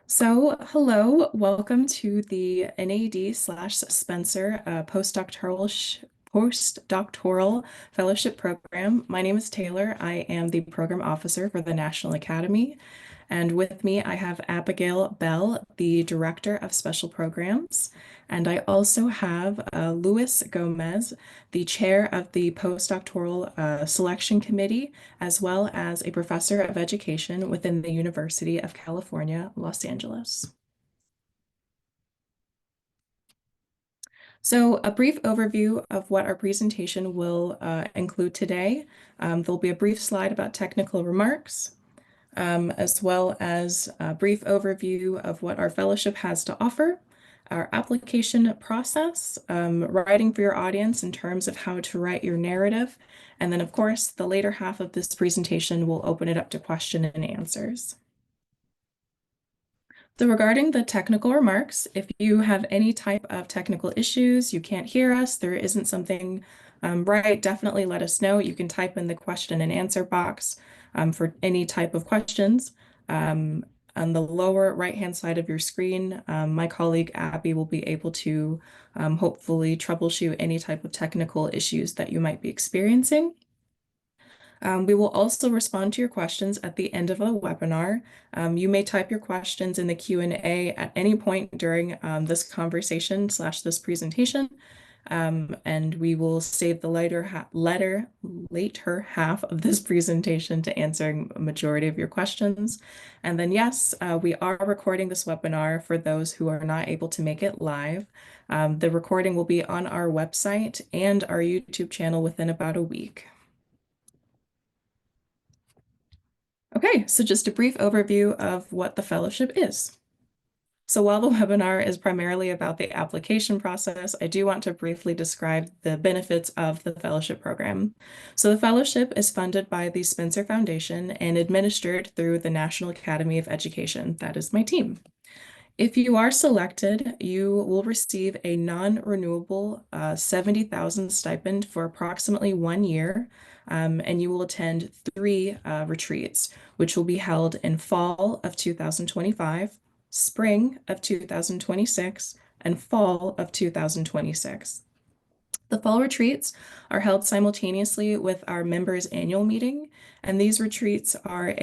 Hello, welcome to the NAEd/Spencer Postdoctoral Fellowship Program. My name is Taylor. I am the Program Officer for the National Academy. And with me, I have Abigail Bell, the Director of Special Programs. And I also have Luis Gomez, the Chair of the Postdoctoral Selection Committee, as well as a Professor of Education within the University of California, Los Angeles. So a brief overview of what our presentation will include today. There'll be a brief slide about technical remarks, as well as a brief overview of what our fellowship has to offer, our application process, writing for your audience in terms of how to write your narrative, and then, of course, the later half of this presentation will open it up to question and answers. So regarding the technical remarks, if you have any type of technical issues, you can't hear us, there isn't something right, definitely let us know. You can type in the question and answer box for any type of questions. On the lower right-hand side of your screen, my colleague Abby will be able to hopefully troubleshoot any type of technical issues that you might be experiencing. We will also respond to your questions at the end of the webinar. You may type your questions in the Q&A at any point during this conversation / this presentation, and we will save the later half of this presentation to answering a majority of your questions. And then yes, we are recording this webinar for those who are not able to make it live. The recording will be on our website and our YouTube channel within about a week. Okay, so just a brief overview of what the fellowship is. So while the webinar is primarily about the application process, I do want to briefly describe the benefits of the fellowship program. So the fellowship is funded by the Spencer Foundation and administered through the National Academy of Education. That is my team. If you are selected, you will receive a non-renewable 70,000 stipend for approximately 1 year, and you will attend 3 retreats, which will be held in fall of 2025, spring of 2026, and fall of 2026. The fall retreats are held simultaneously with our members' annual meeting, and these retreats are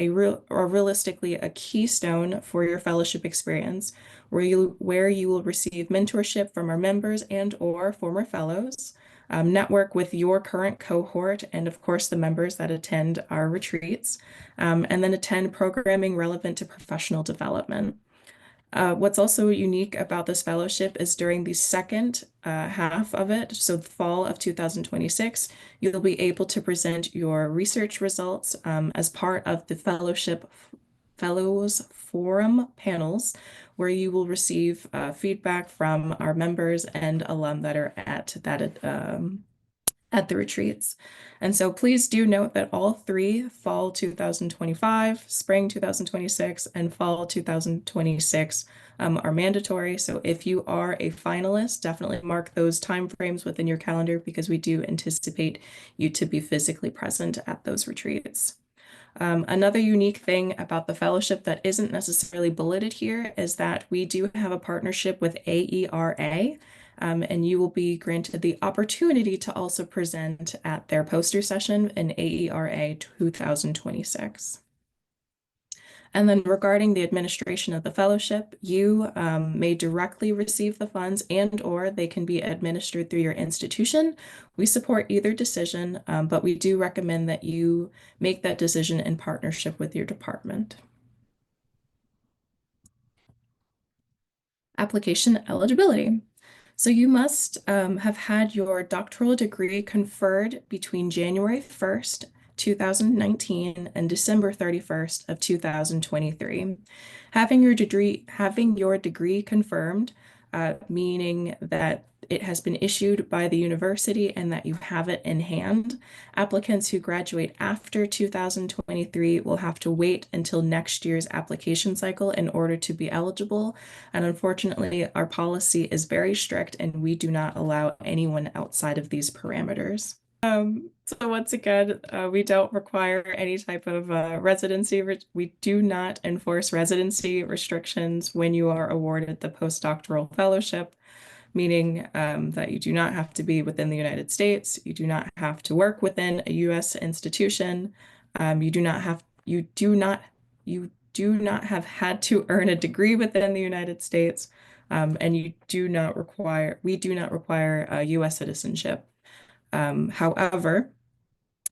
realistically a keystone for your fellowship experience, where you will receive mentorship from our members and or former fellows, network with your current cohort, and of course the members that attend our retreats, and then attend programming relevant to professional development. What's also unique about this fellowship is during the second half of it, so the fall of 2026, you'll be able to present your research results as part of the Fellows Forum panels, where you will receive feedback from our members and alum that are at the retreats. And so please do note that all 3 fall 2025, spring 2026, and fall 2026 are mandatory. So if you are a finalist, definitely mark those timeframes within your calendar because we do anticipate you to be physically present at those retreats. Another unique thing about the fellowship that isn't necessarily bulleted here is that we do have a partnership with AERA, and you will be granted the opportunity to also present at their poster session in AERA 2026. And then regarding the administration of the fellowship, you may directly receive the funds and or they can be administered through your institution. We support either decision, but we do recommend that you make that decision in partnership with your department. Application eligibility. So you must have had your doctoral degree conferred between January 1st 2019 and December 31st of 2023. Having your degree confirmed, meaning that it has been issued by the university and that you have it in hand. Applicants who graduate after 2023 will have to wait until next year's application cycle in order to be eligible. And unfortunately, our policy is very strict and we do not allow anyone outside of these parameters. So once again, we don't require any type of residency. We do not enforce residency restrictions when you are awarded the postdoctoral fellowship, meaning that you do not have to be within the United States. You do not have to work within a U.S. institution. You do not have had to earn a degree within the United States, and we do not require U.S. citizenship. However,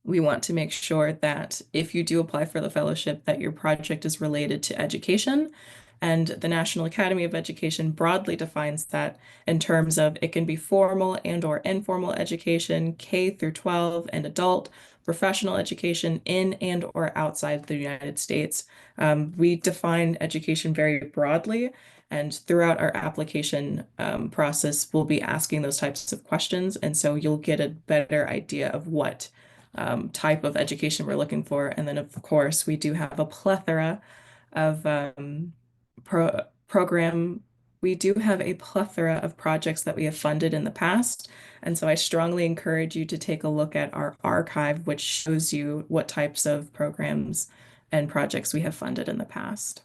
we want to make sure that if you do apply for the fellowship, that your project is related to education. And the National Academy of Education broadly defines that in terms of it can be formal and or informal education, K through 12, and adult, professional education in and or outside the United States. We define education very broadly, and throughout our application process, we'll be asking those types of questions. And so you'll get a better idea of what type of education we're looking for. And then, of course, we do have a plethora of program. We do have a plethora of projects that we have funded in the past. And so I strongly encourage you to take a look at our archive, which shows you what types of programs and projects we have funded in the past.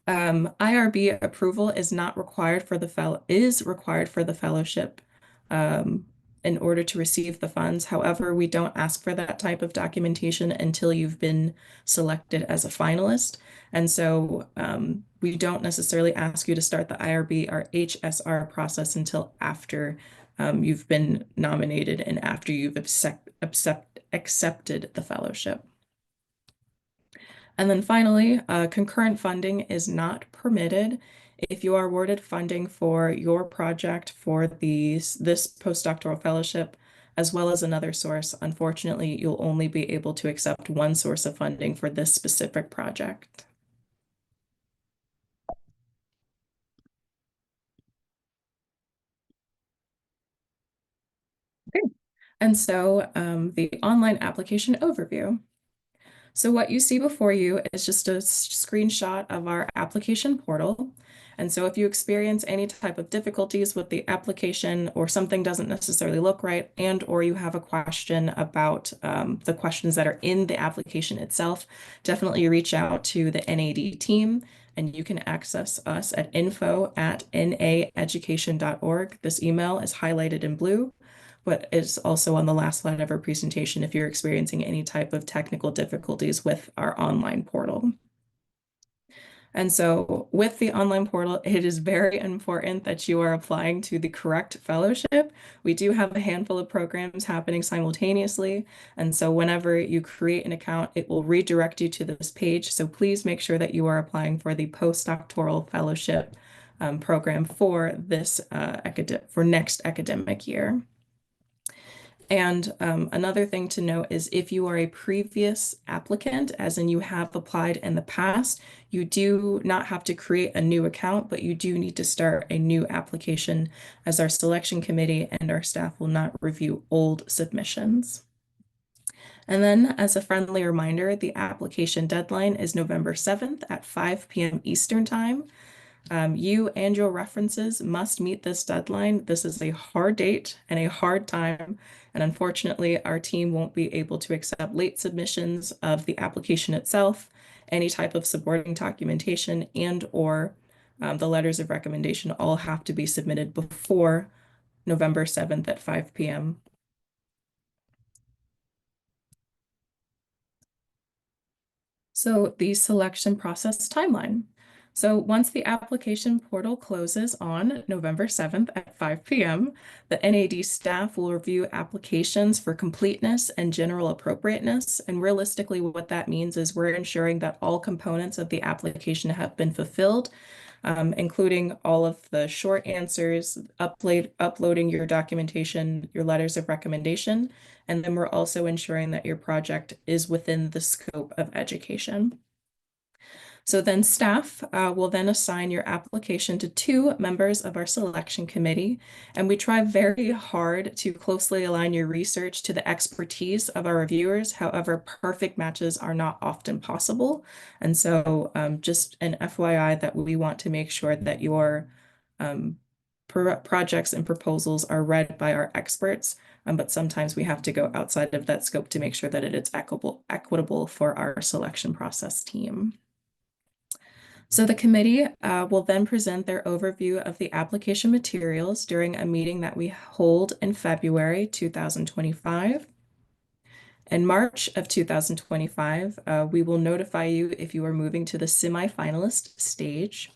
IRB approval is not required for is required for the fellowship in order to receive the funds. However, we don't ask for that type of documentation until you've been selected as a finalist. And so we don't necessarily ask you to start the IRB or HSR process until after you've been nominated and after you've accepted the fellowship. And then finally, concurrent funding is not permitted. If you are awarded funding for your project for this postdoctoral fellowship, as well as another source, unfortunately, you'll only be able to accept one source of funding for this specific project. Okay. And so the online application overview. So what you see before you is just a screenshot of our application portal. And so if you experience any type of difficulties with the application or something doesn't necessarily look right, and or you have a question about the questions that are in the application itself, definitely reach out to the NAEd team, and you can access us at info@naeducation.org. This email is highlighted in blue, but is also on the last slide of our presentation if you're experiencing any type of technical difficulties with our online portal. And so with the online portal, it is very important that you are applying to the correct fellowship. We do have a handful of programs happening simultaneously. And so whenever you create an account, it will redirect you to this page. So please make sure that you are applying for the postdoctoral fellowship program for this for next academic year. And another thing to note is if you are a previous applicant, as in you have applied in the past, you do not have to create a new account, but you do need to start a new application, as our selection committee and our staff will not review old submissions. And then as a friendly reminder, the application deadline is November 7th at 5 p.m. Eastern Time. You and your references must meet this deadline. This is a hard date and a hard time, and unfortunately, our team won't be able to accept late submissions of the application itself, any type of supporting documentation, and or the letters of recommendation all have to be submitted before November 7th at 5 p.m. So the selection process timeline. So once the application portal closes on November 7th at 5 p.m., the NAEd staff will review applications for completeness and general appropriateness. And realistically, what that means is we're ensuring that all components of the application have been fulfilled, including all of the short answers, uploading your documentation, your letters of recommendation, and then we're also ensuring that your project is within the scope of education. So then staff will then assign your application to 2 members of our selection committee, and we try very hard to closely align your research to the expertise of our reviewers. However, perfect matches are not often possible. And so just an FYI that we want to make sure that your projects and proposals are read by our experts, but sometimes we have to go outside of that scope to make sure that it is equitable for our selection process team. So the committee will then present their overview of the application materials during a meeting that we hold in February 2025. In March of 2025, we will notify you if you are moving to the semi-finalist stage.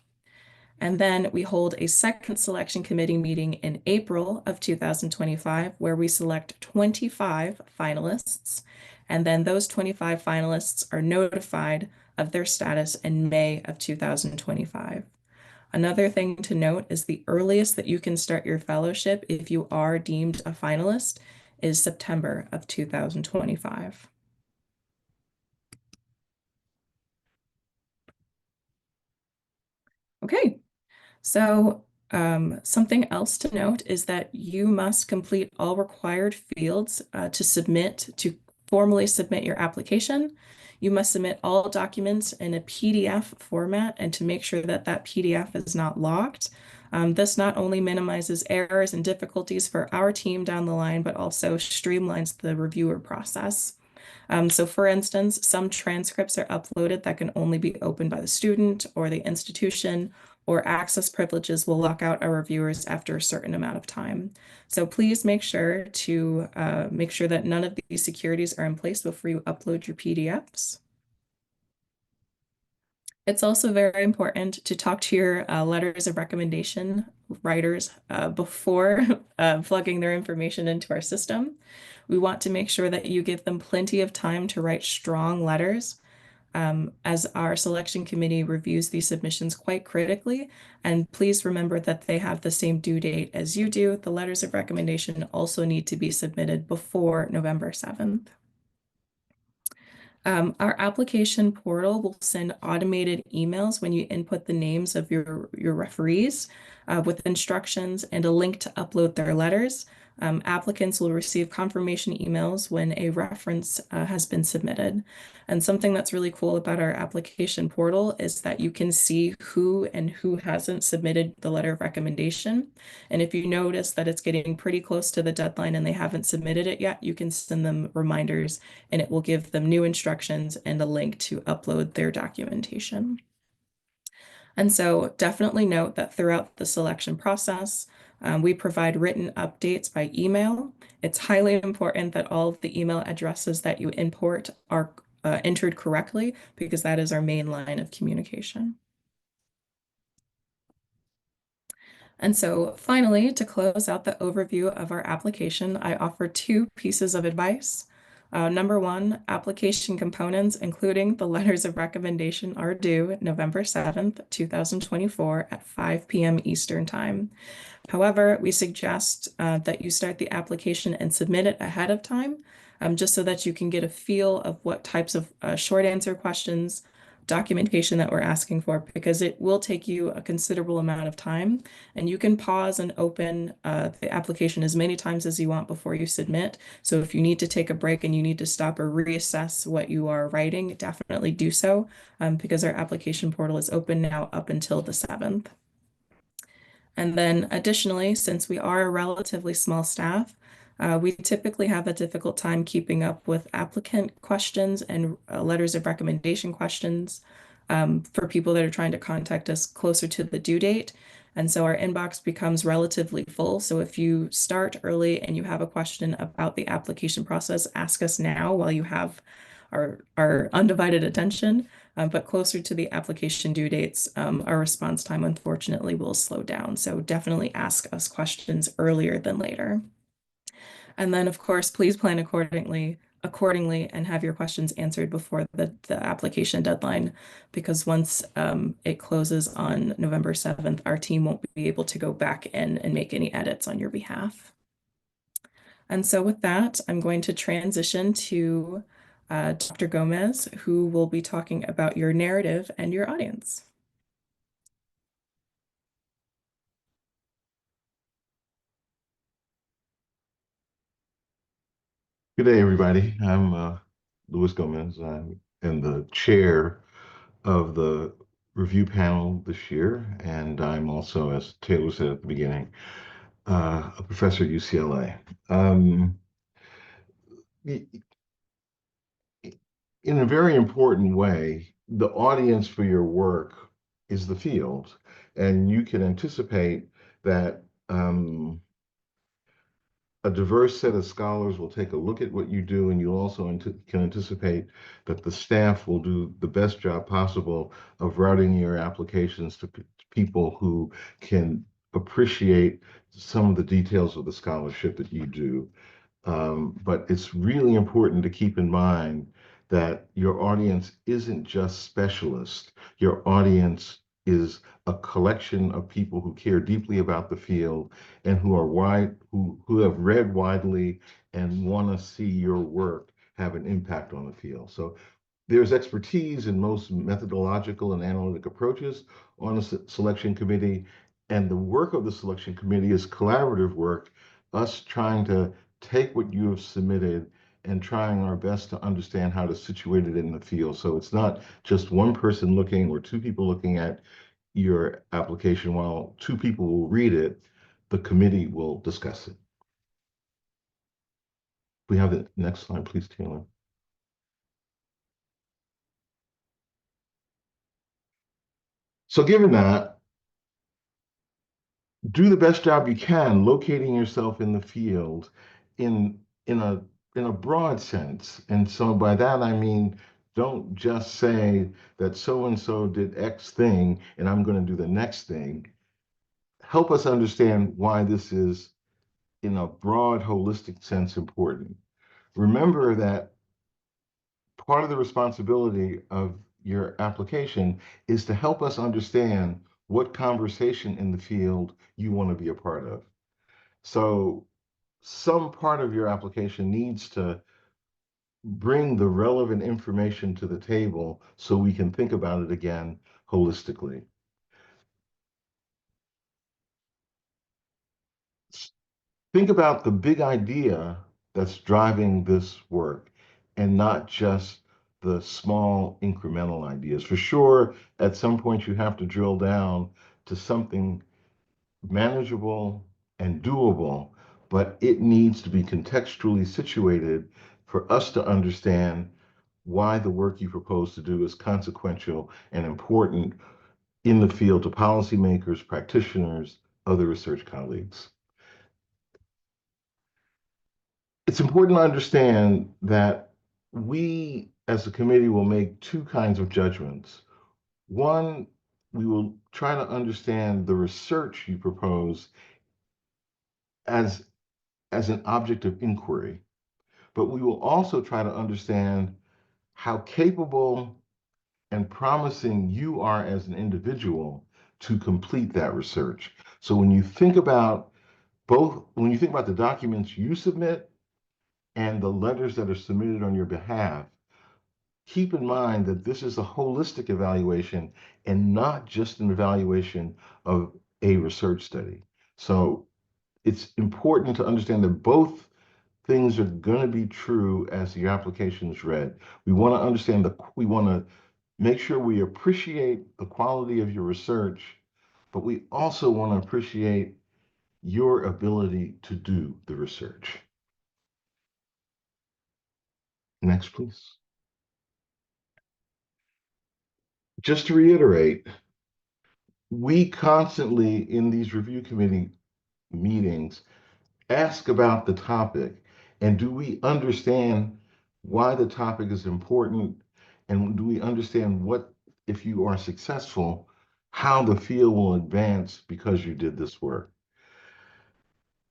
And then we hold a second selection committee meeting in April of 2025, where we select 25 finalists. And then those 25 finalists are notified of their status in May of 2025. Another thing to note is the earliest that you can start your fellowship if you are deemed a finalist is September of 2025. Okay, so something else to note is that you must complete all required fields to formally submit your application. You must submit all documents in a PDF format and to make sure that that PDF is not locked. This not only minimizes errors and difficulties for our team down the line, but also streamlines the reviewer process. So for instance, some transcripts are uploaded that can only be opened by the student or the institution, or access privileges will lock out our reviewers after a certain amount of time. So please make sure that none of these securities are in place before you upload your PDFs. It's also very important to talk to your letters of recommendation writers before plugging their information into our system. We want to make sure that you give them plenty of time to write strong letters, as our selection committee reviews these submissions quite critically. And please remember that they have the same due date as you do. The letters of recommendation also need to be submitted before November 7th. Our application portal will send automated emails when you input the names of your referees with instructions and a link to upload their letters. Applicants will receive confirmation emails when a reference has been submitted. And something that's really cool about our application portal is that you can see who and who hasn't submitted the letter of recommendation. And if you notice that it's getting pretty close to the deadline and they haven't submitted it yet, you can send them reminders and it will give them new instructions and a link to upload their documentation. And so definitely note that throughout the selection process, we provide written updates by email. It's highly important that all of the email addresses that you import are entered correctly, because that is our main line of communication. And so finally, to close out the overview of our application, I offer two pieces of advice. Number one, application components, including the letters of recommendation, are due November 7th, 2024 at 5 p.m. Eastern Time. However, we suggest that you start the application and submit it ahead of time, just so that you can get a feel of what types of short answer questions, documentation that we're asking for, because it will take you a considerable amount of time. And you can pause and open the application as many times as you want before you submit. So if you need to take a break and you need to stop or reassess what you are writing, definitely do so, because our application portal is open now up until the 7th. And then additionally, since we are a relatively small staff, we typically have a difficult time keeping up with applicant questions and letters of recommendation questions for people that are trying to contact us closer to the due date. And so our inbox becomes relatively full. So if you start early and you have a question about the application process, ask us now while you have our undivided attention. But closer to the application due dates, our response time, unfortunately, will slow down. So definitely ask us questions earlier than later. And then, of course, please plan accordingly and have your questions answered before the application deadline, because once it closes on November 7th, our team won't be able to go back in and make any edits on your behalf. And so with that, I'm going to transition to Dr. Gomez, who will be talking about your narrative and your audience. Good day, everybody. I'm Luis Gomez. I'm in the chair of the review panel this year, and I'm also, as Taylor said at the beginning, a professor at UCLA. I- in a very important way, the audience for your work is the field, and you can anticipate that a diverse set of scholars will take a look at what you do, and you also can anticipate that the staff will do the best job possible of routing your applications to people who can appreciate some of the details of the scholarship that you do. But it's really important to keep in mind that your audience isn't just specialists. Your audience is a collection of people who care deeply about the field and who have read widely and want to see your work have an impact on the field. So there's expertise in most methodological and analytic approaches on a selection committee, and the work of the selection committee is collaborative work, us trying to take what you have submitted and trying our best to understand how to situate it in the field. So it's not just one person looking or two people looking at your application. While two people will read it, the committee will discuss it. We have the next slide, please, Taylor. So given that, do the best job you can locating yourself in the field in in a in a broad sense. And so by that I mean don't just say that so and so did X thing and I'm going to do the next thing. Help us understand why this is in a broad holistic sense important. Remember that part of the responsibility of your application is to help us understand what conversation in the field you want to be a part of. So some part of your application needs to bring the relevant information to the table so we can think about it again holistically. Think about the big idea that's driving this work and not just the small incremental ideas. For sure, at some point you have to drill down to something manageable and doable, but it needs to be contextually situated for us to understand why the work you propose to do is consequential and important in the field to policymakers, practitioners, other research colleagues. It's important to understand that we as a committee will make two kinds of judgments. One, we will try to understand the research you propose as an object of inquiry, but we will also try to understand how capable and promising you are as an individual to complete that research. So when you think about the documents you submit and the letters that are submitted on your behalf, keep in mind that this is a holistic evaluation and not just an evaluation of a research study. So it's important to understand that both things are going to be true as your application is read. We want to make sure we appreciate the quality of your research, but we also want to appreciate your ability to do the research. Next, please. Just to reiterate, we constantly in these review committee meetings ask about the topic and do we understand why the topic is important and do we understand what, if you are successful, how the field will advance because you did this work.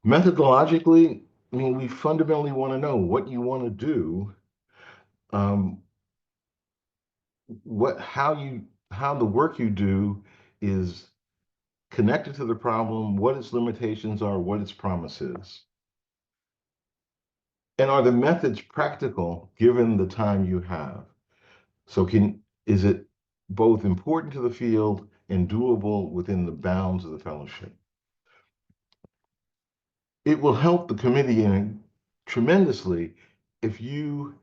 Methodologically, I mean, we fundamentally want to know what you want to do, um, how the work you do is connected to the problem, what its limitations are, what its promise is. And are the methods practical given the time you have? So is it both important to the field and doable within the bounds of the fellowship? It will help the committee tremendously if you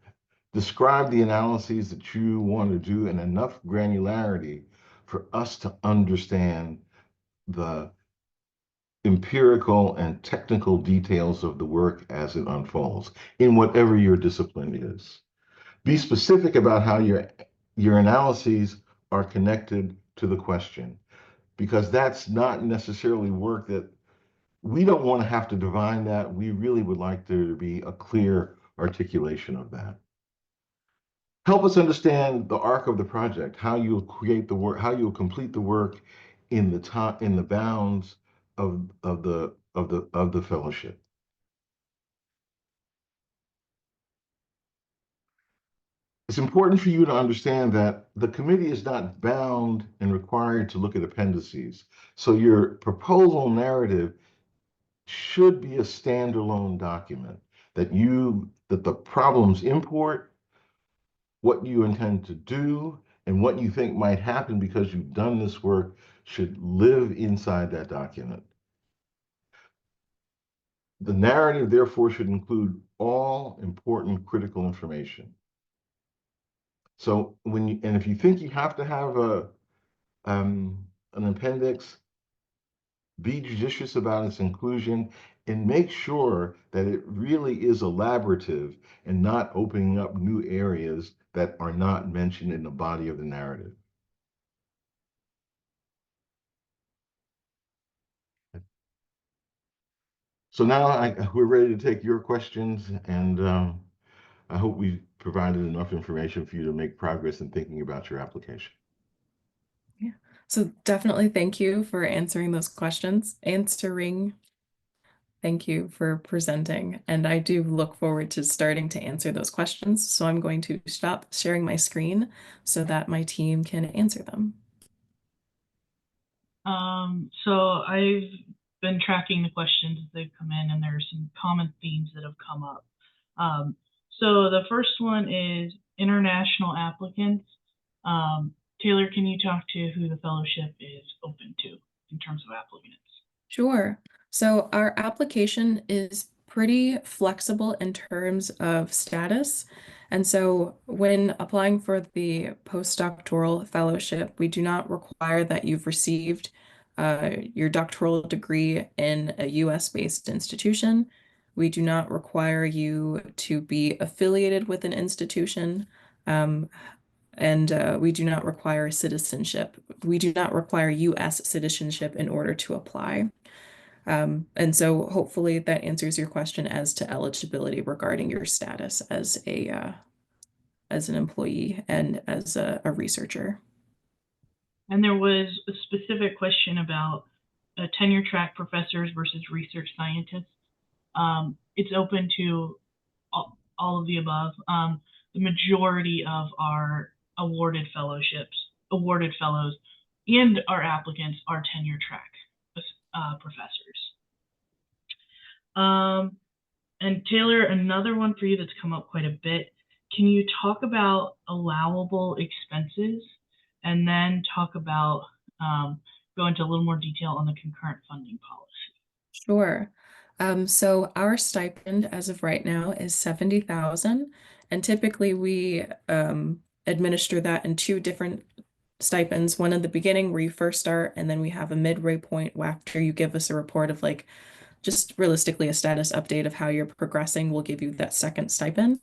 describe the analyses that you want to do in enough granularity for us to understand the empirical and technical details of the work as it unfolds in whatever your discipline is. Be specific about how your analyses are connected to the question, because that's not necessarily work that we don't want to have to divine that. We really would like there to be a clear articulation of that. Help us understand the arc of the project, how you'll create the work, how you'll complete the work in the time, in the bounds of the fellowship. It's important for you to understand that the committee is not bound and required to look at appendices. So your proposal narrative should be a standalone document that the problems import, what you intend to do, and what you think might happen because you've done this work should live inside that document. The narrative, therefore, should include all important critical information. So if you think you have to have an appendix, be judicious about its inclusion and make sure that it really is elaborative and not opening up new areas that are not mentioned in the body of the narrative. So now we're ready to take your questions, and I hope we provided enough information for you to make progress in thinking about your application. Yeah. So definitely thank you for answering those questions, Thank you for presenting. And I do look forward to starting to answer those questions. So I'm going to stop sharing my screen so that my team can answer them. So I've been tracking the questions as they've come in, and there are some common themes that have come up. So the first one is international applicants. Taylor, can you talk to who the fellowship is open to in terms of applicants? Sure. So our application is pretty flexible in terms of status. And so when applying for the postdoctoral fellowship, we do not require that you've received your doctoral degree in a US-based institution. We do not require you to be affiliated with an institution. And we do not require citizenship. We do not require US citizenship in order to apply. And so hopefully that answers your question as to eligibility regarding your status as as an employee and as a researcher. And there was a specific question about tenure track professors versus research scientists. It's open to all of the above. The majority of our awarded fellows, and our applicants are tenure track professors. And Taylor, another one for you that's come up quite a bit. Can you talk about allowable expenses and then talk about go into a little more detail on the concurrent funding policy? Sure. So our stipend as of right now is $70,000, and typically we administer that in two different stipends, one in the beginning where you first start, and then we have a midway point after you give us a report of like just realistically a status update of how you're progressing. We'll give you that second stipend.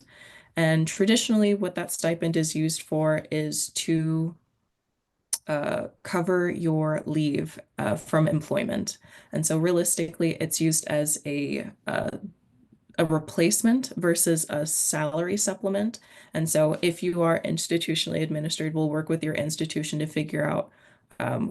And traditionally, what that stipend is used for is to cover your leave from employment. And so realistically, it's used as a replacement versus a salary supplement. And so if you are institutionally administered, we'll work with your institution to figure out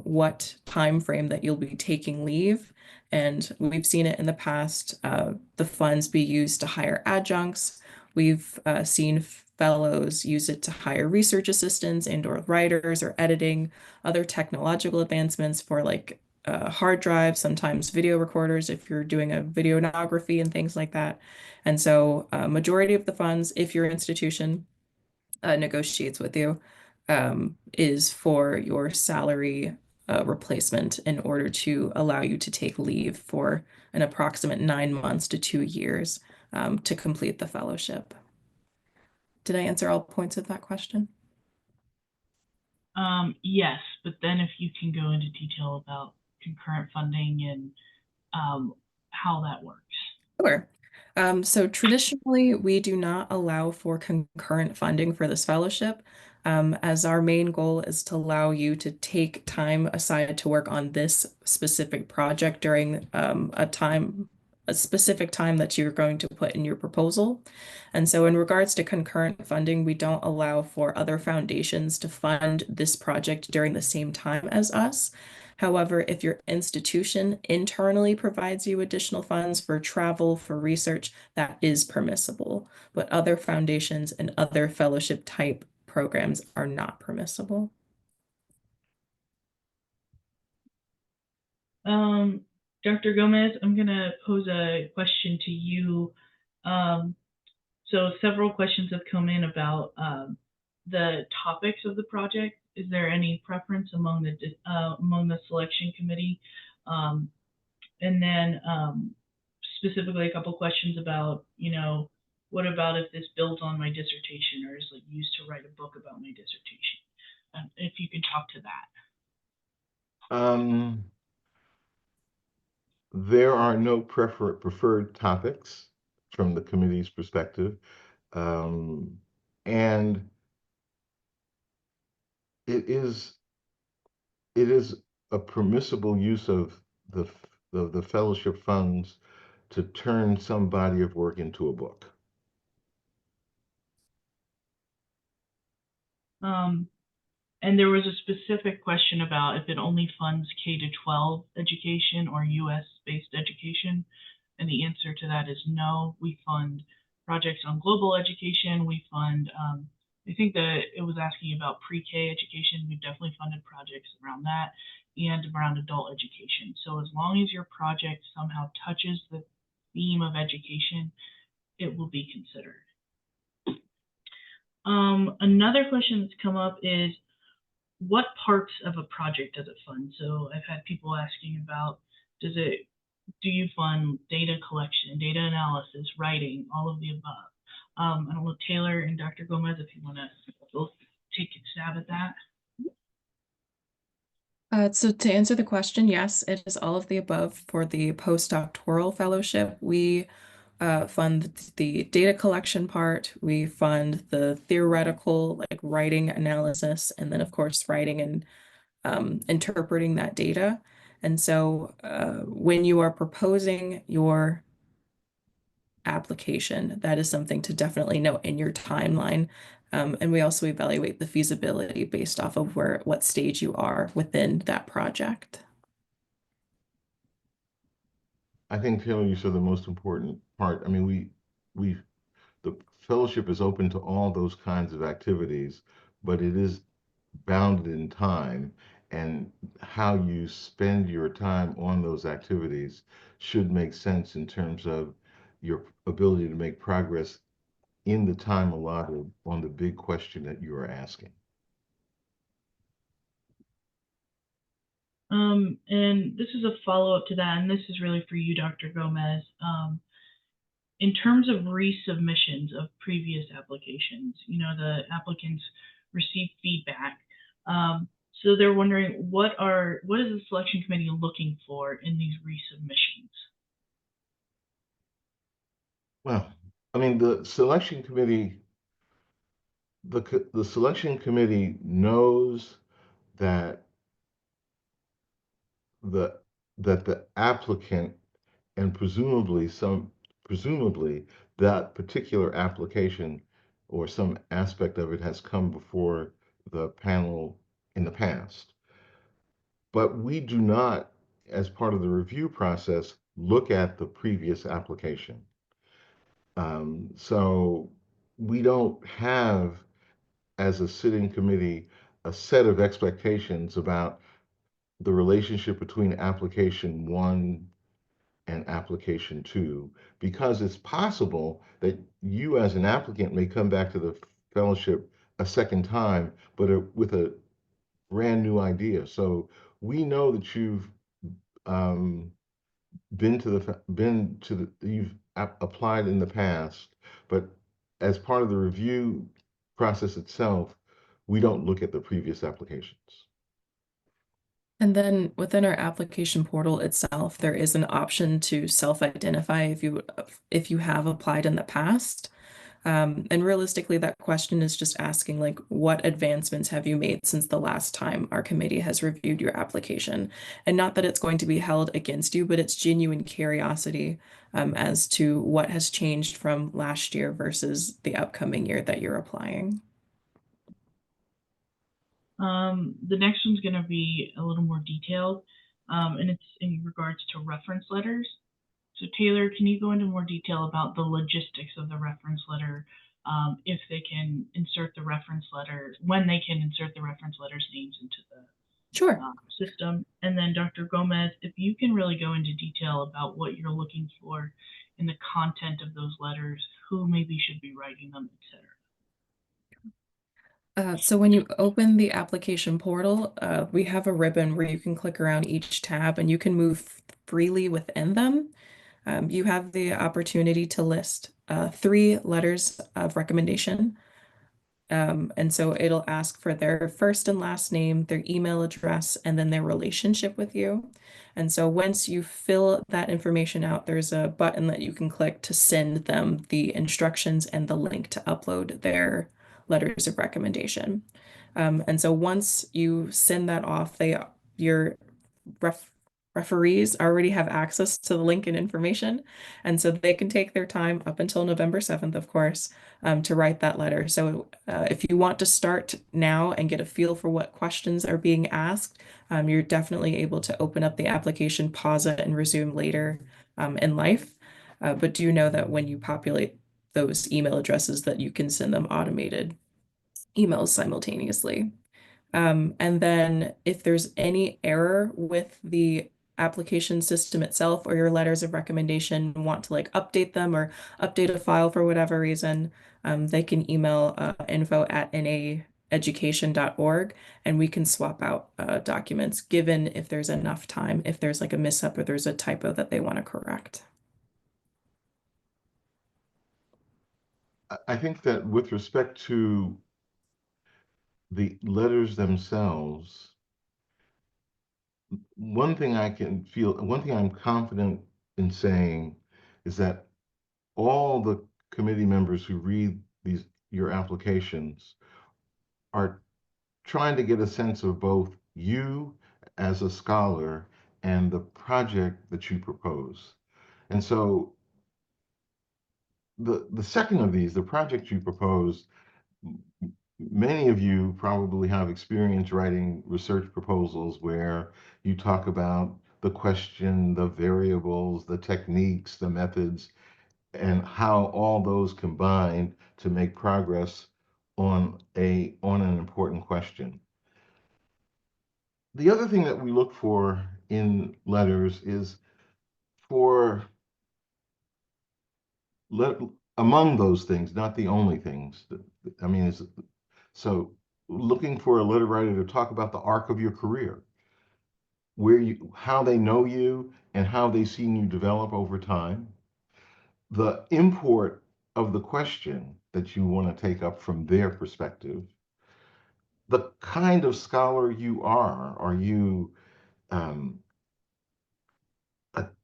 what time frame that you'll be taking leave. And we've seen it in the past, the funds be used to hire adjuncts. We've seen fellows use it to hire research assistants and/or writers or editing, other technological advancements for like hard drives, sometimes video recorders if you're doing a videography and things like that. And so majority of the funds, if your institution negotiates with you, is for your salary replacement in order to allow you to take leave for an approximate 9 months to 2 years to complete the fellowship. Did I answer all points of that question? Yes, but then if you can go into detail about concurrent funding and how that works. Sure. So traditionally, we do not allow for concurrent funding for this fellowship, as our main goal is to allow you to take time aside to work on this specific project during a specific time that you're going to put in your proposal. And so in regards to concurrent funding, we don't allow for other foundations to fund this project during the same time as us. However, if your institution internally provides you additional funds for travel, for research, that is permissible. But other foundations and other fellowship type programs are not permissible. Dr. Gomez, I'm going to pose a question to you. So several questions have come in about the topics of the project. Is there any preference among the selection committee? And then specifically a couple questions about, what about if this builds on my dissertation or is like used to write a book about my dissertation? If you can talk to that. There are no preferred topics from the committee's perspective. And it is a permissible use of the fellowship funds to turn some body of work into a book. And there was a specific question about if it only funds K-12 education or US-based education. And the answer to that is no. We fund projects on global education. We fund, I think that it was asking about pre-K education. We've definitely funded projects around that and around adult education. So as long as your project somehow touches the theme of education, it will be considered. Another question that's come up is, what parts of a project does it fund? So I've had people asking about, do you fund data collection, data analysis, writing, all of the above? I don't know, Taylor and Dr. Gomez, if you want to both take a stab at that. So to answer the question, yes, it is all of the above for the postdoctoral fellowship. We fund the data collection part, we fund the theoretical, like writing analysis, and then of course writing and interpreting that data. And so when you are proposing your application, that is something to definitely note in your timeline. And we also evaluate the feasibility based off of what stage you are within that project. I think, Taylor, you said the most important part. I mean, the fellowship is open to all those kinds of activities, but it is bounded in time, and how you spend your time on those activities should make sense in terms of your ability to make progress in the time allotted on the big question that you are asking. And this is a follow-up to that, and this is really for you, Dr. Gomez. In terms of resubmissions of previous applications, the applicants receive feedback. So they're wondering, what is the selection committee looking for in these resubmissions? Well, I mean, the selection committee knows that the applicant, and presumably that particular application or some aspect of it has come before the panel in the past. But we do not, as part of the review process, look at the previous application. So we don't have, as a sitting committee, a set of expectations about the relationship between application 1 and application 2, because it's possible that you as an applicant may come back to the fellowship a second time, but with a brand new idea. So we know that you've you've applied in the past, but as part of the review process itself, we don't look at the previous applications. And then within our application portal itself, there is an option to self-identify if you have applied in the past. And realistically, that question is just asking like, what advancements have you made since the last time our committee has reviewed your application? And not that it's going to be held against you, but it's genuine curiosity as to what has changed from last year versus the upcoming year that you're applying. The next one's going to be a little more detailed, and it's in regards to reference letters. So Taylor, can you go into more detail about the logistics of the reference letter, if they can insert the reference letter, when they can insert the reference letters names into the Sure. system? And then Dr. Gomez, if you can really go into detail about what you're looking for in the content of those letters, who maybe should be writing them, etc. So when you open the application portal, we have a ribbon where you can click around each tab and you can move freely within them. You have the opportunity to list 3 letters of recommendation. And so it'll ask for their first and last name, their email address, and then their relationship with you. And so once you fill that information out, there's a button that you can click to send them the instructions and the link to upload their letters of recommendation. And so once you send that off, your referees already have access to the link and information. And so they can take their time up until November 7th, of course, to write that letter. So if you want to start now and get a feel for what questions are being asked, you're definitely able to open up the application, pause it, and resume later in life. But do know that when you populate those email addresses that you can send them automated emails simultaneously. And then if there's any error with the application system itself or your letters of recommendation, want to like update them or update a file for whatever reason, they can email info@naeducation.org and we can swap out documents given if there's enough time, if there's like a mishap or there's a typo that they want to correct. I think that with respect to the letters themselves, one thing I'm confident in saying is that all the committee members who read your applications are trying to get a sense of both you as a scholar and the project that you propose. And so the second of these, the project you propose, many of you probably have experience writing research proposals where you talk about the question, the variables, the techniques, the methods, and how all those combine to make progress on an important question. The other thing that we look for in letters is for among those things, not the only things. I mean, so looking for a letter writer to talk about the arc of your career, how they know you and how they've seen you develop over time, the import of the question that you want to take up from their perspective, the kind of scholar you are. Are you a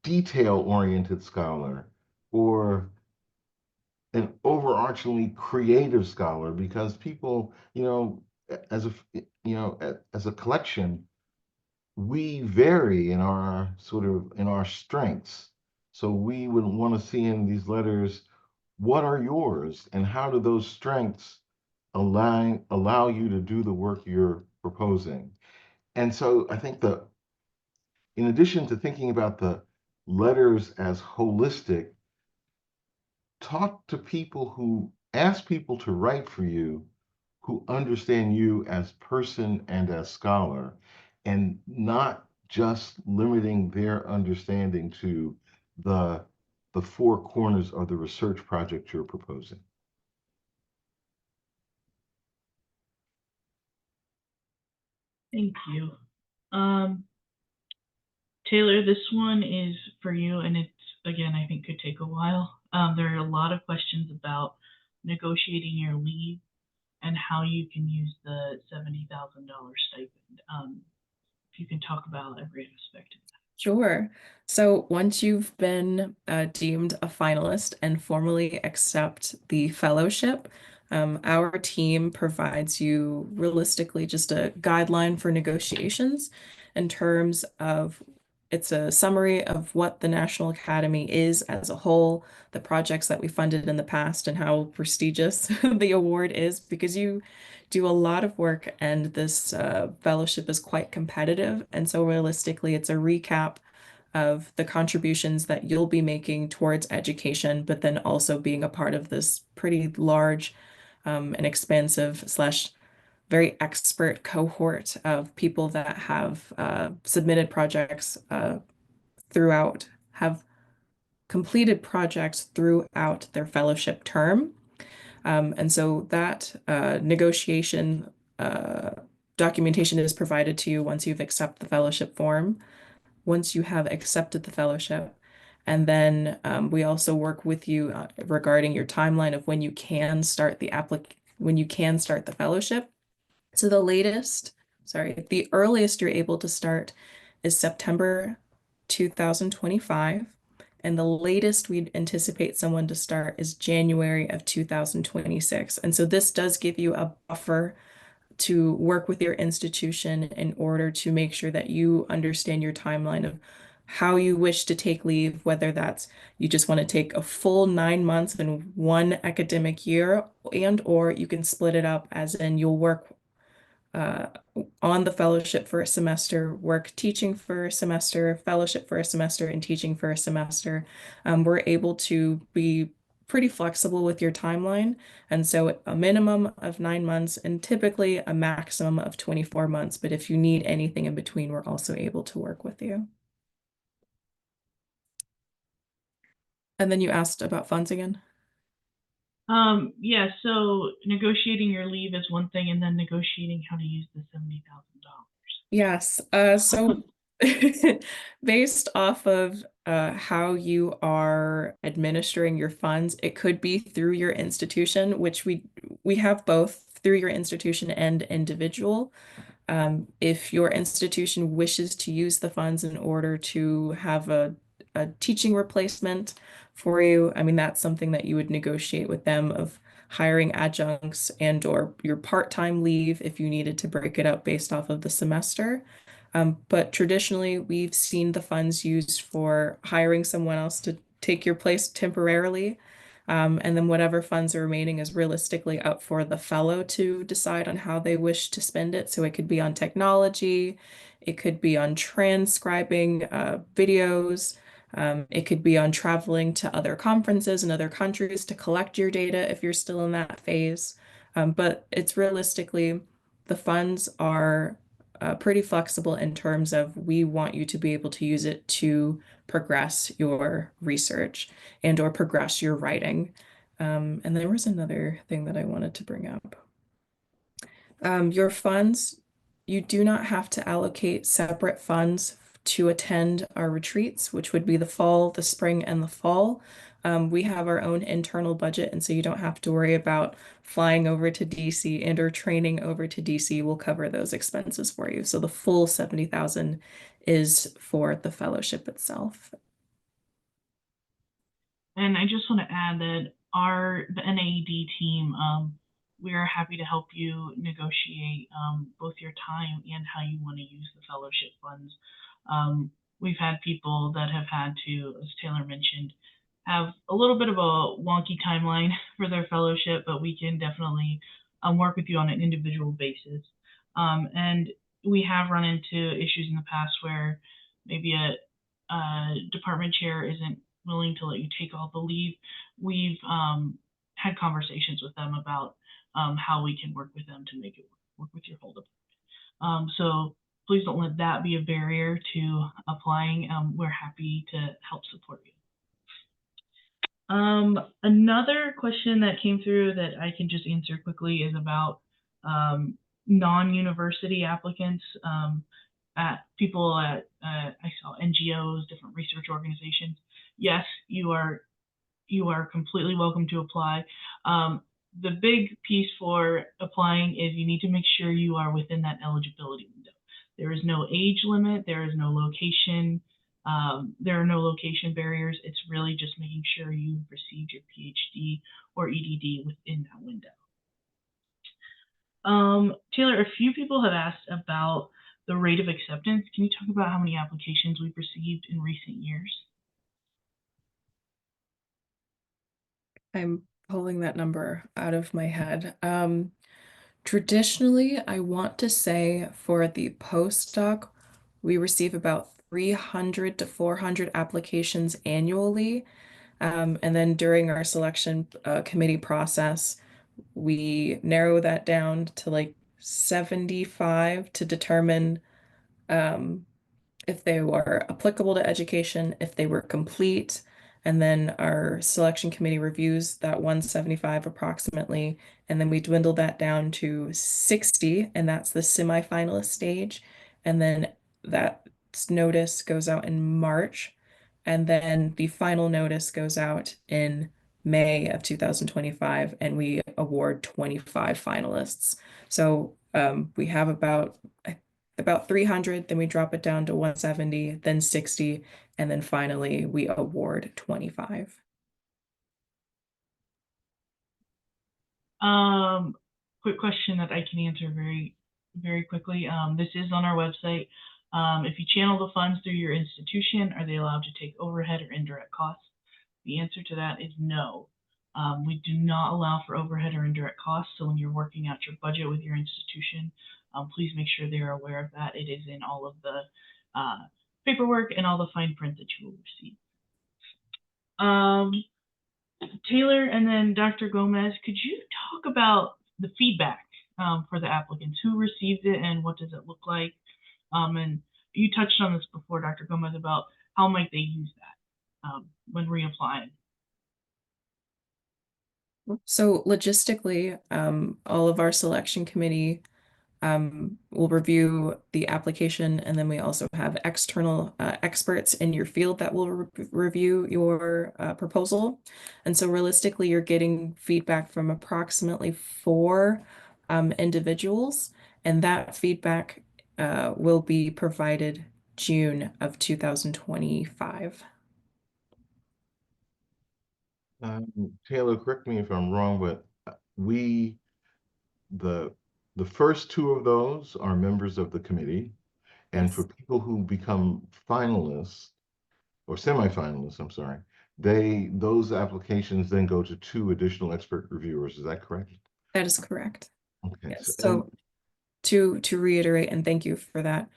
detail-oriented scholar or an overarchingly creative scholar? Because people, as a collection, we vary in our strengths. So we would want to see in these letters, what are yours and how do those strengths allow you to do the work you're proposing? And so I think in addition to thinking about the letters as holistic, ask people to write for you who understand you as person and as scholar, and not just limiting their understanding to the four corners of the research project you're proposing. Thank you. Taylor, this one is for you, and it's, again, I think could take a while. There are a lot of questions about negotiating your leave and how you can use the $70,000 stipend. if you can talk about every aspect of that. Sure. So once you've been deemed a finalist and formally accept the fellowship, our team provides you realistically just a guideline for negotiations in terms of it's a summary of what the National Academy is as a whole, the projects that we funded in the past, and how prestigious the award is because you do a lot of work and this fellowship is quite competitive. And so realistically, it's a recap of the contributions that you'll be making towards education, but then also being a part of this pretty large and expansive slash very expert cohort of people that have submitted projects throughout, have completed projects throughout their fellowship term. And so that negotiation documentation is provided to you once you've accepted the fellowship form, once you have accepted the fellowship. And then we also work with you regarding your timeline of when you can start the fellowship. So the earliest you're able to start is September 2025. And the latest we'd anticipate someone to start is January of 2026. And so this does give you a buffer to work with your institution in order to make sure that you understand your timeline of how you wish to take leave, whether that's you just want to take a full 9 months in one academic year, and or you can split it up as in you'll work uh, on the fellowship for a semester, work teaching for a semester, fellowship for a semester, and teaching for a semester. We're able to be pretty flexible with your timeline. And so a minimum of 9 months and typically a maximum of 24 months. But if you need anything in between, we're also able to work with you. And then you asked about funds again. Yeah, so negotiating your leave is one thing, and then negotiating how to use the $70,000. Yes. So based off of how you are administering your funds, it could be through your institution, which we have both through your institution and individual. If your institution wishes to use the funds in order to have a teaching replacement for you, I mean, that's something that you would negotiate with them of hiring adjuncts and or your part-time leave if you needed to break it up based off of the semester. But traditionally, we've seen the funds used for hiring someone else to take your place temporarily. And then whatever funds are remaining is realistically up for the fellow to decide on how they wish to spend it. So it could be on technology, it could be on transcribing videos, it could be on traveling to other conferences in other countries to collect your data if you're still in that phase. But it's realistically, the funds are pretty flexible in terms of we want you to be able to use it to progress your research and or progress your writing. And there was another thing that I wanted to bring up. Your funds, you do not have to allocate separate funds to attend our retreats, which would be the fall, the spring, and the fall. We have our own internal budget, and so you don't have to worry about flying over to DC and or training over to DC. We'll cover those expenses for you. So the full 70,000 is for the fellowship itself. And I just want to add that the NAEd team, we are happy to help you negotiate both your time and how you want to use the fellowship funds. We've had people that have had to, as Taylor mentioned, have a little bit of a wonky timeline for their fellowship, but we can definitely work with you on an individual basis. And we have run into issues in the past where maybe a department chair isn't willing to let you take all the leave. We've had conversations with them about how we can work with them to make it work with your whole department. So please don't let that be a barrier to applying. We're happy to help support you. Another question that came through that I can just answer quickly is about non-university applicants. At people at I saw NGOs, different research organizations. Yes, you are completely welcome to apply. The big piece for applying is you need to make sure you are within that eligibility window. There is no age limit. There is no location. There are no location barriers. It's really just making sure you've received your PhD or EDD within that window. Taylor, a few people have asked about the rate of acceptance. Can you talk about how many applications we've received in recent years? I'm pulling that number out of my head. Traditionally, I want to say for the postdoc, we receive about 300 to 400 applications annually. And then during our selection committee process, we narrow that down to like 75 to determine if they were applicable to education, if they were complete, and then our selection committee reviews that 175 approximately, and then we dwindle that down to 60, and that's the semifinalist stage. And then that notice goes out in March, and then the final notice goes out in May of 2025, and we award 25 finalists. So we have about 300, then we drop it down to 170, then 60, and then finally we award 25. Quick question that I can answer very, very quickly. This is on our website. If you channel the funds through your institution, are they allowed to take overhead or indirect costs? The answer to that is no. We do not allow for overhead or indirect costs. So when you're working out your budget with your institution, please make sure they're aware of that. It is in all of the paperwork and all the fine print that you will receive. Taylor and then Dr. Gomez, could you talk about the feedback for the applicants? Who received it and what does it look like? And you touched on this before, Dr. Gomez, about how might they use that when reapplying. So logistically, all of our selection committee will review the application, and then we also have external experts in your field that will review your proposal. And so realistically, you're getting feedback from approximately 4 individuals, and that feedback will be provided June of 2025. Taylor, correct me if I'm wrong, but the first 2 of those are members of the committee, and Yes. for people who become finalists or semifinalists, I'm sorry, those applications then go to 2 additional expert reviewers. Is that correct? That is correct. Okay. Yes. So to reiterate, and thank you for that,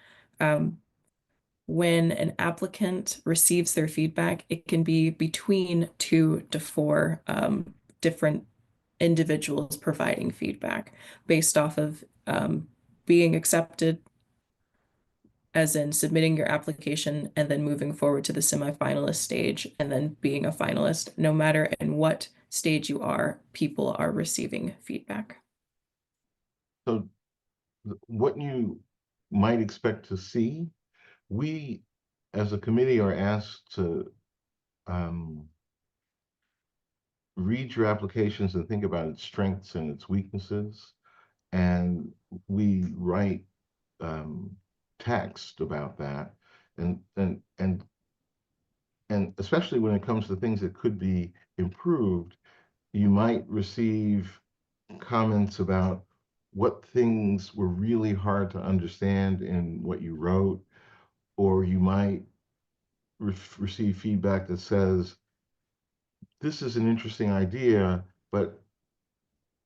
when an applicant receives their feedback, it can be between 2 to 4 different individuals providing feedback based off of being accepted, as in submitting your application and then moving forward to the semifinalist stage and then being a finalist. No matter in what stage you are, people are receiving feedback. So what you might expect to see, we as a committee are asked to read your applications and think about its strengths and its weaknesses. And we write text about that. And especially when it comes to things that could be improved, you might receive comments about what things were really hard to understand in what you wrote, or you might receive feedback that says, this is an interesting idea, but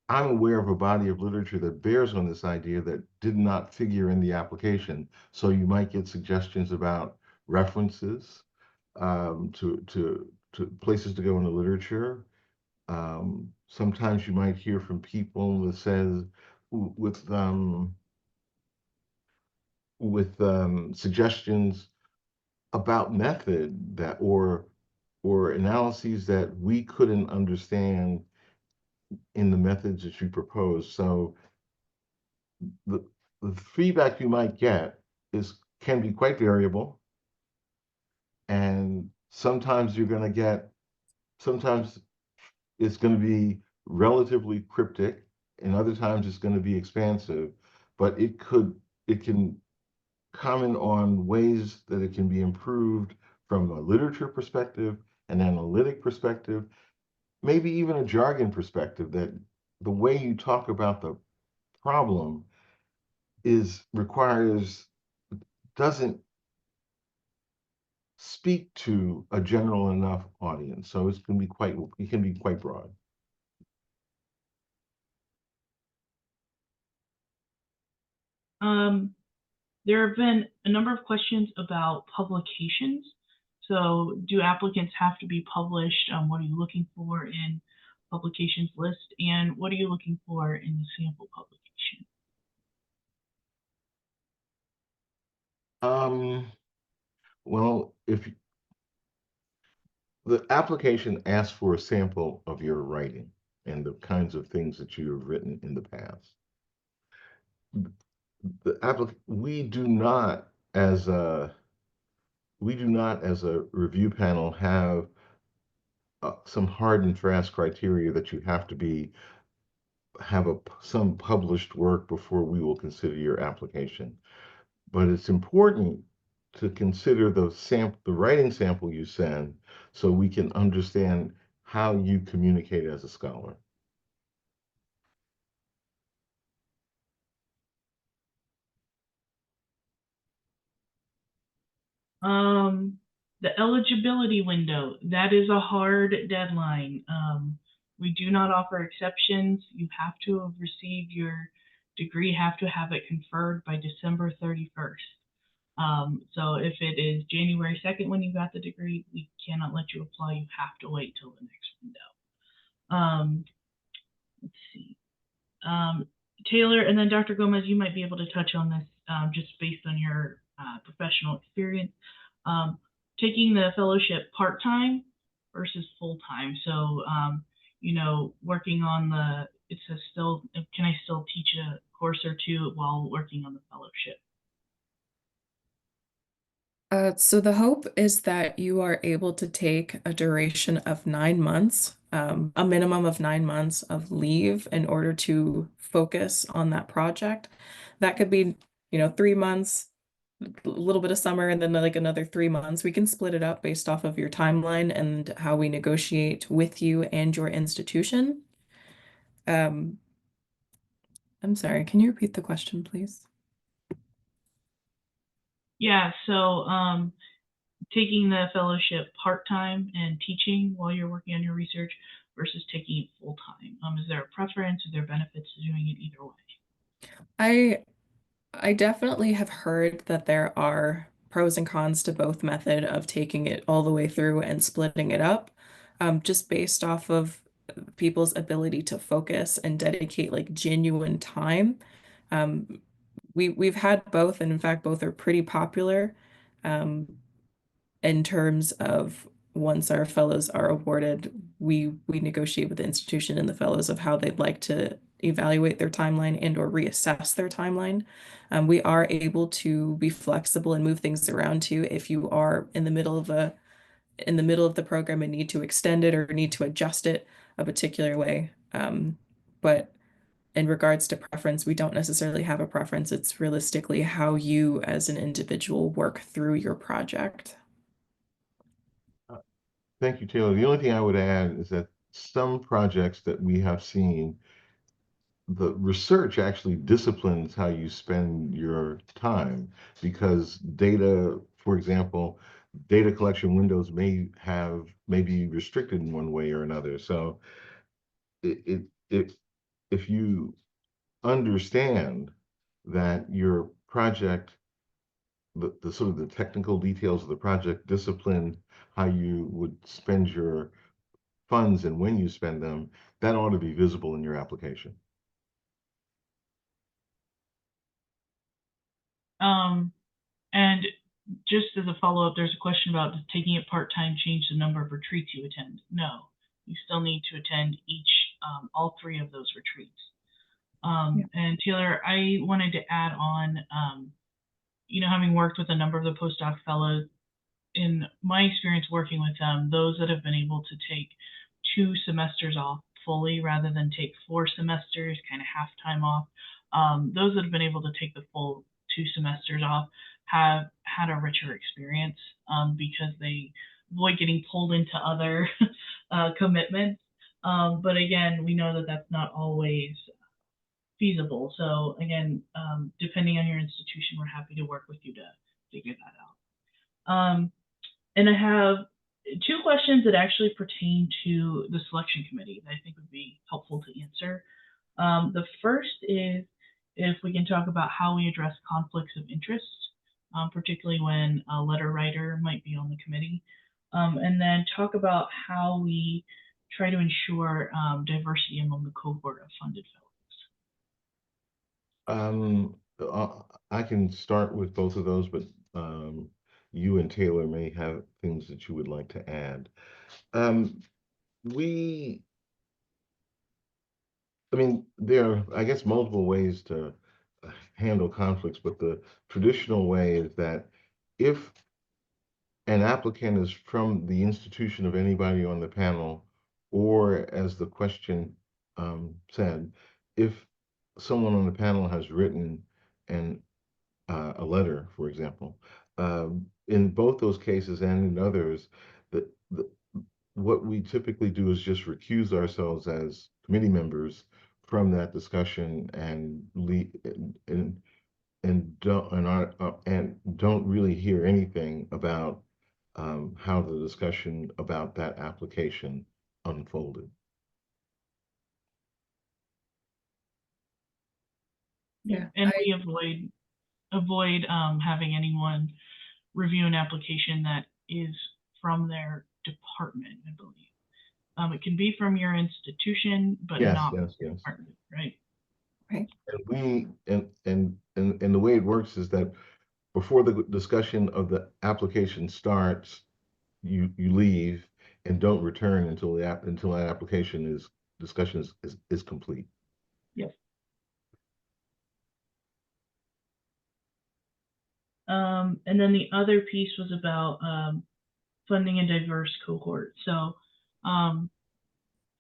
I'm aware of a body of literature that bears on this idea that did not figure in the application. So you might get suggestions about references to places to go in the literature. Sometimes you might hear from people that says with suggestions about method that or analyses that we couldn't understand in the methods that you propose. So the feedback you might get can be quite variable, and sometimes sometimes it's going to be relatively cryptic, and other times it's going to be expansive, but it can comment on ways that it can be improved from a literature perspective, an analytic perspective, maybe even a jargon perspective, that the way you talk about the problem doesn't speak to a general enough audience. So it can be quite broad. There have been a number of questions about publications. So do applicants have to be published? What are you looking for in publications list? And what are you looking for in the sample publication? Well, if the application asks for a sample of your writing and the kinds of things that you have written in the past, we do not as a review panel have some hard and fast criteria that you have to have some published work before we will consider your application. But it's important to consider the writing sample you send so we can understand how you communicate as a scholar. The eligibility window, that is a hard deadline. We do not offer exceptions. You have to have received your degree, have to have it conferred by December 31st. So if it is January 2nd when you got the degree, we cannot let you apply. You have to wait till the next window. Let's see. Taylor, and then Dr. Gomez, you might be able to touch on this just based on your professional experience. Taking the fellowship part-time versus full-time. So, you know, working on it says still, can I still teach a course or two while working on the fellowship? So the hope is that you are able to take a duration of 9 months, a minimum of 9 months of leave in order to focus on that project. That could be, 3 months, a little bit of summer, and then like another 3 months. We can split it up based off of your timeline and how we negotiate with you and your institution. I'm sorry, can you repeat the question, please? Yeah, so taking the fellowship part-time and teaching while you're working on your research versus taking it full-time. Is there a preference? Are there benefits to doing it either way? I definitely have heard that there are pros and cons to both method of taking it all the way through and splitting it up, just based off of people's ability to focus and dedicate like genuine time. Um, we've had both, and in fact, both are pretty popular. Um, in terms of once our fellows are awarded, we negotiate with the institution and the fellows of how they'd like to evaluate their timeline and or reassess their timeline. We are able to be flexible and move things around too if you are in the middle of the program and need to extend it or need to adjust it a particular way. But in regards to preference, we don't necessarily have a preference. It's realistically how you as an individual work through your project. Thank you, Taylor. The only thing I would add is that some projects that we have seen, the research actually disciplines how you spend your time because data, for example, data collection windows may be restricted in one way or another. So if you understand that your project, the sort of the technical details of the project discipline, how you would spend your funds and when you spend them, that ought to be visible in your application. And just as a follow-up, there's a question about does taking it part-time change the number of retreats you attend? No, you still need to attend all three of those retreats. And Taylor, I wanted to add on, having worked with a number of the postdoc fellows, in my experience working with them, those that have been able to take 2 semesters off fully rather than take 4 semesters, kind of half time off, those that have been able to take the full 2 semesters off have had a richer experience because they avoid getting pulled into other commitments. But again, we know that that's not always feasible. So again, depending on your institution, we're happy to work with you to figure that out. And I have two questions that actually pertain to the selection committee that I think would be helpful to answer. The first is if we can talk about how we address conflicts of interest, particularly when a letter writer might be on the committee, and then talk about how we try to ensure diversity among the cohort of funded fellows. I can start with both of those, but you and Taylor may have things that you would like to add. I mean, there are, I guess, multiple ways to handle conflicts, but the traditional way is that if an applicant is from the institution of anybody on the panel, or as the question said, if someone on the panel has written a letter, for example, in both those cases and in others, the what we typically do is just recuse ourselves as committee members from that discussion and don't really hear anything about how the discussion about that application unfolded. Yeah, and we avoid having anyone review an application that is from their department, I believe. It can be from your institution, but not Yes. department, right? Right. And the way it works is that before the discussion of the application starts, you leave and don't return until that application discussion is complete. Yes. And then the other piece was about funding a diverse cohort. So I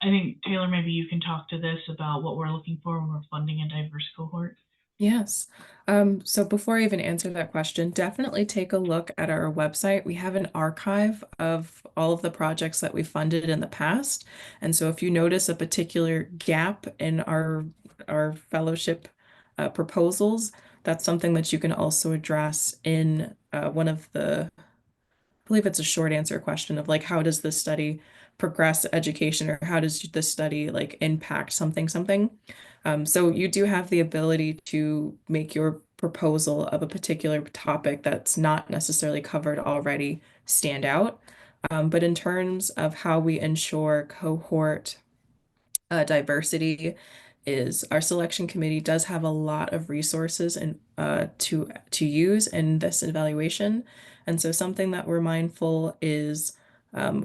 think, Taylor, maybe you can talk to this about what we're looking for when we're funding a diverse cohort. Yes. So before I even answer that question, definitely take a look at our website. We have an archive of all of the projects that we funded in the past. And so if you notice a particular gap in our fellowship proposals, that's something that you can also address in one of the, I believe it's a short answer question of like, how does this study progress education, or how does this study like impact something? So you do have the ability to make your proposal of a particular topic that's not necessarily covered already stand out. But in terms of how we ensure cohort diversity, is our selection committee does have a lot of resources and to use in this evaluation. And so something that we're mindful is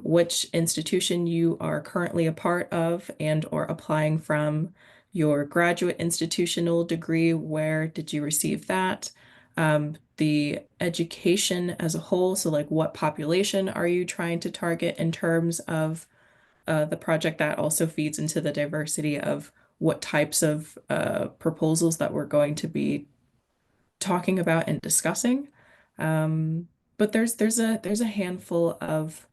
which institution you are currently a part of and or applying from, your graduate institutional degree, where did you receive that? The education as a whole, so like what population are you trying to target in terms of the project, that also feeds into the diversity of what types of proposals that we're going to be talking about and discussing. But there's a handful of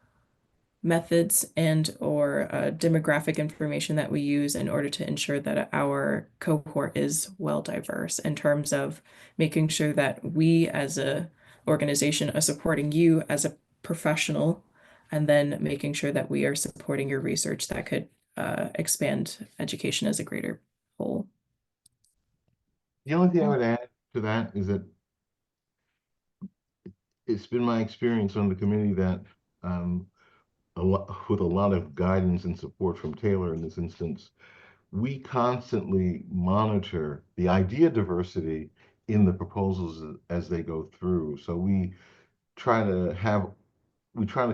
methods and or demographic information that we use in order to ensure that our cohort is well diverse, in terms of making sure that we as a organization are supporting you as a professional, and then making sure that we are supporting your research that could expand education as a greater whole. The only thing I would add to that is that it's been my experience on the committee that with a lot of guidance and support from Taylor in this instance, we constantly monitor the idea diversity in the proposals as they go through. So try to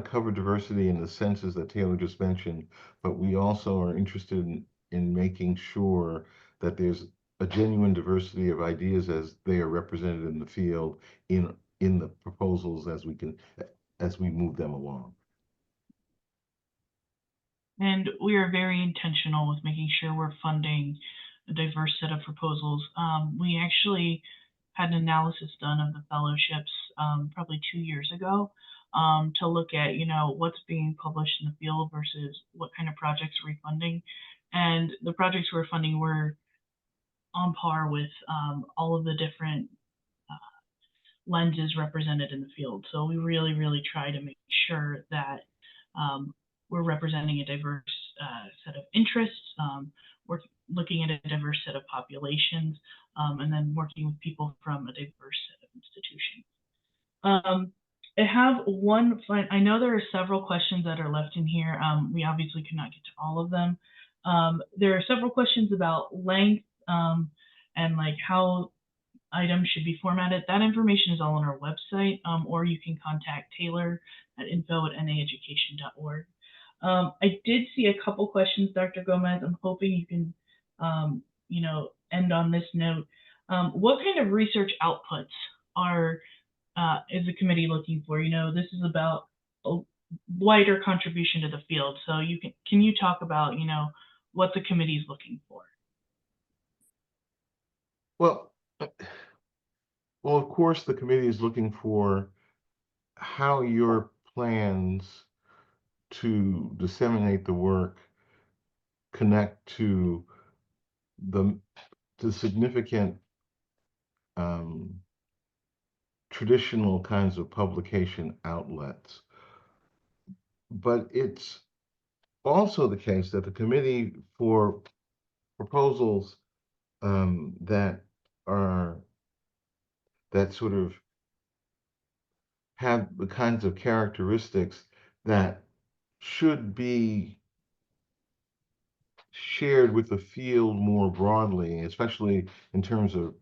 cover diversity in the senses that Taylor just mentioned, but we also are interested in making sure that there's a genuine diversity of ideas as they are represented in the field in the proposals as we move them along. And we are very intentional with making sure we're funding a diverse set of proposals. We actually had an analysis done of the fellowships probably 2 years ago to look at, what's being published in the field versus what kind of projects are we funding. And the projects we're funding were on par with all of the different lenses represented in the field. So we really, really try to make sure that we're representing a diverse set of interests, we're looking at a diverse set of populations, and then working with people from a diverse set of institutions. I have one, I know there are several questions that are left in here. We obviously could not get to all of them. There are several questions about length and like how items should be formatted. That information is all on our website, or you can contact Taylor at info@naeducation.org. I did see a couple questions, Dr. Gomez. I'm hoping you can, end on this note. What kind of research outputs is the committee looking for? This is about a wider contribution to the field. So can you talk about, what the committee is looking for? Well, of course, the committee is looking for how your plans to disseminate the work connect to the significant traditional kinds of publication outlets. But it's also the case that the committee for proposals that sort of have the kinds of characteristics that should be shared with the field more broadly, especially in terms of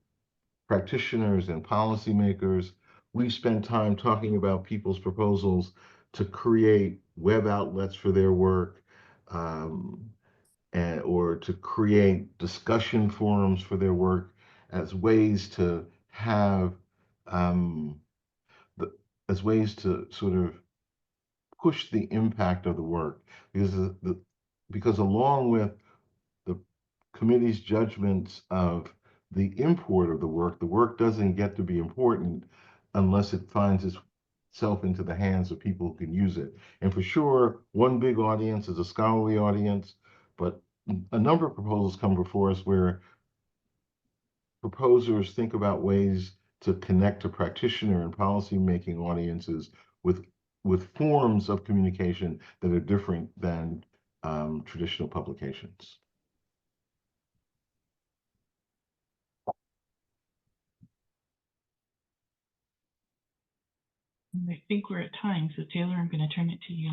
practitioners and policymakers. We spend time talking about people's proposals to create web outlets for their work, or to create discussion forums for their work as ways to have as ways to sort of push the impact of the work, because along with the committee's judgments of the import of the work doesn't get to be important unless it finds itself into the hands of people who can use it. And for sure, one big audience is a scholarly audience, but a number of proposals come before us where proposers think about ways to connect to practitioner and policy-making audiences with forms of communication that are different than traditional publications. I think we're at time, so Taylor, I'm going to turn it to you.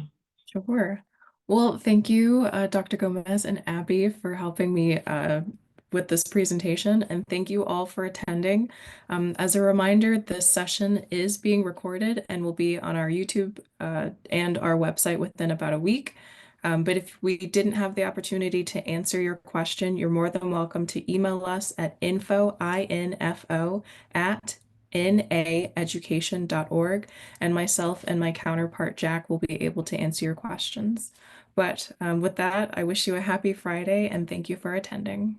Sure. Well, thank you, Dr. Gomez and Abby, for helping me with this presentation, and thank you all for attending. As a reminder, this session is being recorded and will be on our YouTube and our website within about a week. But if we didn't have the opportunity to answer your question, you're more than welcome to email us at info@naeducation.org, and myself and my counterpart Jack will be able to answer your questions. But with that, I wish you a happy Friday and thank you for attending.